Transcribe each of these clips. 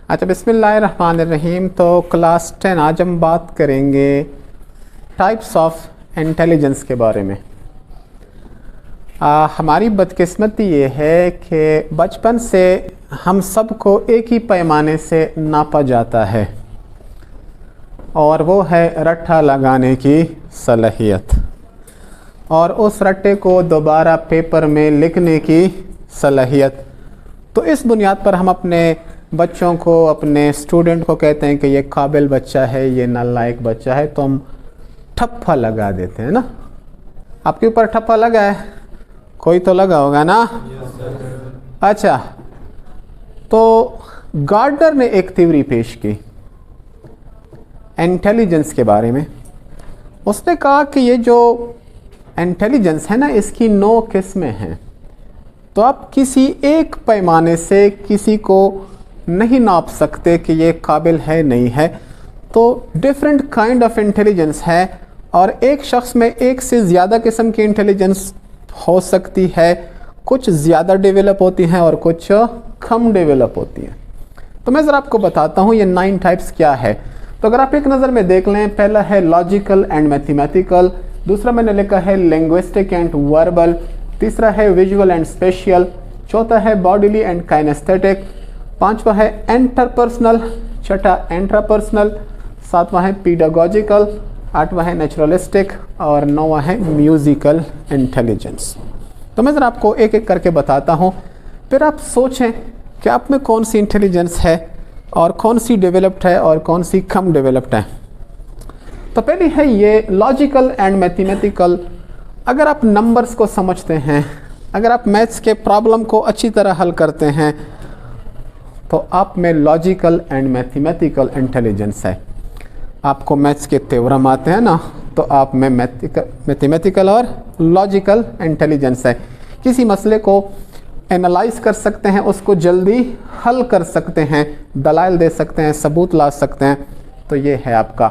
اچھا، بسم اللہ الرحمن الرحیم. تو کلاس 10 آج ہم بات کریں گے ٹائپس آف انٹیلیجنس کے بارے میں. ہماری بدقسمتی یہ ہے کہ بچپن سے ہم سب کو ایک ہی پیمانے سے ناپا جاتا ہے، اور وہ ہے رٹھا لگانے کی صلاحیت، اور اس رٹے کو دوبارہ پیپر میں لکھنے کی صلاحیت. تو اس بنیاد پر ہم اپنے بچوں کو، اپنے اسٹوڈنٹ کو کہتے ہیں کہ یہ قابل بچہ ہے، یہ نالائق بچہ ہے، تو ہم ٹھپا لگا دیتے ہیں نا. آپ کے اوپر ٹھپا لگا ہے؟ کوئی تو لگا ہوگا نا. اچھا، تو گارڈنر نے ایک تھیوری پیش کی انٹیلیجنس کے بارے میں. اس نے کہا کہ یہ جو انٹیلیجنس ہے نا، اس کی 9 قسمیں ہیں. تو آپ کسی ایک پیمانے سے کسی کو نہیں ناپ سکتے کہ یہ قابل ہے نہیں ہے. تو ڈفرینٹ کائنڈ آف انٹیلیجنس ہے، اور ایک شخص میں ایک سے زیادہ قسم کی انٹیلیجنس ہو سکتی ہے. کچھ زیادہ ڈیولپ ہوتی ہیں اور کچھ کم ڈیولپ ہوتی ہیں. تو میں ذرا آپ کو بتاتا ہوں یہ 9 ٹائپس کیا ہے. تو اگر آپ ایک نظر میں دیکھ لیں، پہلا ہے لاجیکل اینڈ میتھمیٹیکل، دوسرا میں نے لکھا ہے لنگوسٹک اینڈ وربل، تیسرا ہے ویژول اینڈ اسپیشل، چوتھا ہے باڈیلی اینڈ کائنیستھیٹک، پانچواں ہے انٹرپرسنل، چھٹا انٹراپرسنل، ساتواں ہے پیڈاگوجیکل، آٹھواں ہے نیچرلسٹک، اور نواں ہے میوزیکل انٹیلیجنس. تو میں ذرا آپ کو ایک ایک کر کے بتاتا ہوں، پھر آپ سوچیں کہ آپ میں کون سی انٹیلیجنس ہے اور کون سی ڈیولپڈ ہے اور کون سی کم ڈیولپڈ ہے. تو پہلی ہے یہ لاجیکل اینڈ میتھمیٹیکل. اگر آپ نمبرز کو سمجھتے ہیں، اگر آپ میتھس کے پرابلم کو اچھی طرح حل کرتے ہیں، تو آپ میں لاجیکل اینڈ میتھمیٹیکل انٹیلیجنس ہے. آپ کو میتھس کے تھیورم آتے ہیں نا، تو آپ میں میتھمیٹیکل اور لاجیکل انٹیلیجنس ہے. کسی مسئلے کو انالائز کر سکتے ہیں، اس کو جلدی حل کر سکتے ہیں، دلائل دے سکتے ہیں، ثبوت لا سکتے ہیں. تو یہ ہے آپ کا.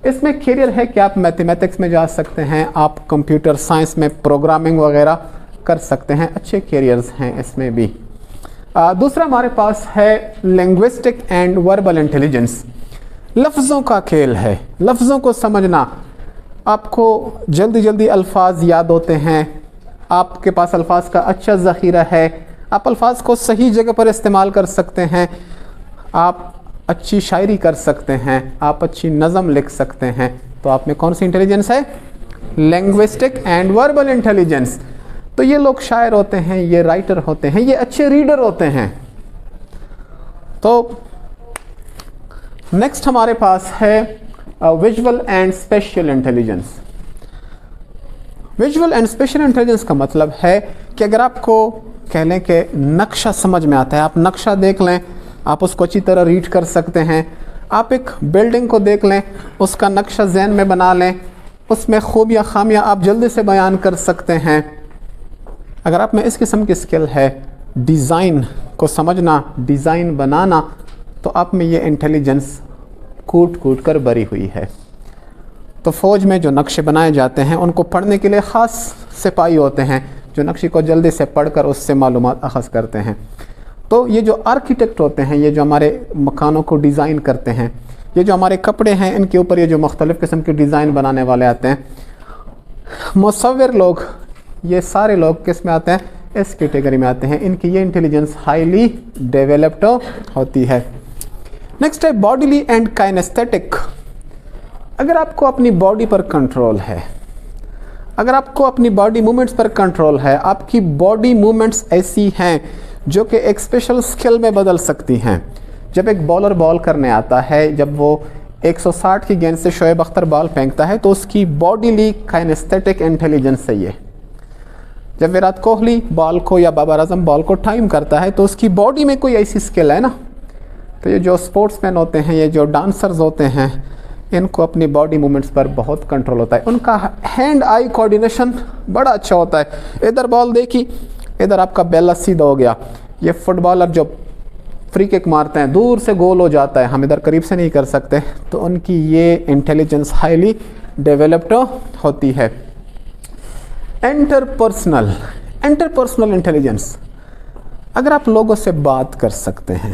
اس میں کیریئر ہے کہ آپ میتھمیٹکس میں جا سکتے ہیں، آپ کمپیوٹر سائنس میں پروگرامنگ وغیرہ کر سکتے ہیں. اچھے کیریئرز ہیں اس میں بھی. دوسرا ہمارے پاس ہے لنگوسٹک اینڈ وربل انٹیلیجنس. لفظوں کا کھیل ہے، لفظوں کو سمجھنا. آپ کو جلدی جلدی الفاظ یاد ہوتے ہیں، آپ کے پاس الفاظ کا اچھا ذخیرہ ہے، آپ الفاظ کو صحیح جگہ پر استعمال کر سکتے ہیں، آپ اچھی شاعری کر سکتے ہیں، آپ اچھی نظم لکھ سکتے ہیں. تو آپ میں کون سی انٹیلیجنس ہے؟ Linguistic and verbal intelligence. تو یہ لوگ شاعر ہوتے ہیں، یہ رائٹر ہوتے ہیں، یہ اچھے ریڈر ہوتے ہیں. تو نیکسٹ ہمارے پاس ہے visual and special intelligence. Visual and special intelligence کا مطلب ہے کہ اگر آپ کو کہہ لیں کہ نقشہ سمجھ میں آتا ہے، آپ نقشہ دیکھ لیں، آپ اس کو اچھی طرح ریڈ کر سکتے ہیں. آپ ایک بلڈنگ کو دیکھ لیں، اس کا نقشہ ذہن میں بنا لیں، اس میں خوبیاں خامیاں آپ جلدی سے بیان کر سکتے ہیں. اگر آپ میں اس قسم کی اسکل ہے، ڈیزائن کو سمجھنا، ڈیزائن بنانا، تو آپ میں یہ انٹیلیجنس کوٹ کوٹ کر بری ہوئی ہے. تو فوج میں جو نقشے بنائے جاتے ہیں، ان کو پڑھنے کے لیے خاص سپاہی ہوتے ہیں جو نقشے کو جلدی سے پڑھ کر اس سے معلومات اخذ کرتے ہیں. تو یہ جو آرکیٹیکٹ ہوتے ہیں، یہ جو ہمارے مکانوں کو ڈیزائن کرتے ہیں، یہ جو ہمارے کپڑے ہیں، ان کے اوپر یہ جو مختلف قسم کے ڈیزائن بنانے والے آتے ہیں، مصور لوگ، یہ سارے لوگ کس میں آتے ہیں؟ اس کیٹیگری میں آتے ہیں. ان کی یہ انٹیلیجنس ہائیلی ڈیولپڈ ہوتی ہے. نیکسٹ ہے باڈیلی اینڈ کائنیستھیٹک. اگر آپ کو اپنی باڈی پر کنٹرول ہے، اگر آپ کو اپنی باڈی موومنٹس پر کنٹرول ہے، آپ کی باڈی موومنٹس ایسی ہیں جو کہ ایک اسپیشل سکل میں بدل سکتی ہیں. جب ایک بالر بال کرنے آتا ہے، جب وہ 160 کی گیند سے شعیب اختر بال پھینکتا ہے، تو اس کی باڈیلی کائنیستھیٹک انٹیلیجنس ہے یہ. جب وراٹ کوہلی بال کو یا بابر اعظم بال کو ٹائم کرتا ہے، تو اس کی باڈی میں کوئی ایسی سکل ہے نا. تو یہ جو اسپورٹس مین ہوتے ہیں، یہ جو ڈانسرز ہوتے ہیں، ان کو اپنی باڈی موومنٹس پر بہت کنٹرول ہوتا ہے. ان کا ہینڈ آئی کوآرڈینیشن بڑا اچھا ہوتا ہے. ادھر بال دیکھی، ادھر آپ کا بیلا سیدھا ہو گیا. یہ فٹ بالر جو فری کک مارتے ہیں، دور سے گول ہو جاتا ہے، ہم ادھر قریب سے نہیں کر سکتے. تو ان کی یہ انٹیلیجنس ہائیلی ڈیولپڈ ہوتی ہے. Interpersonal intelligence. اگر آپ لوگوں سے بات کر سکتے ہیں،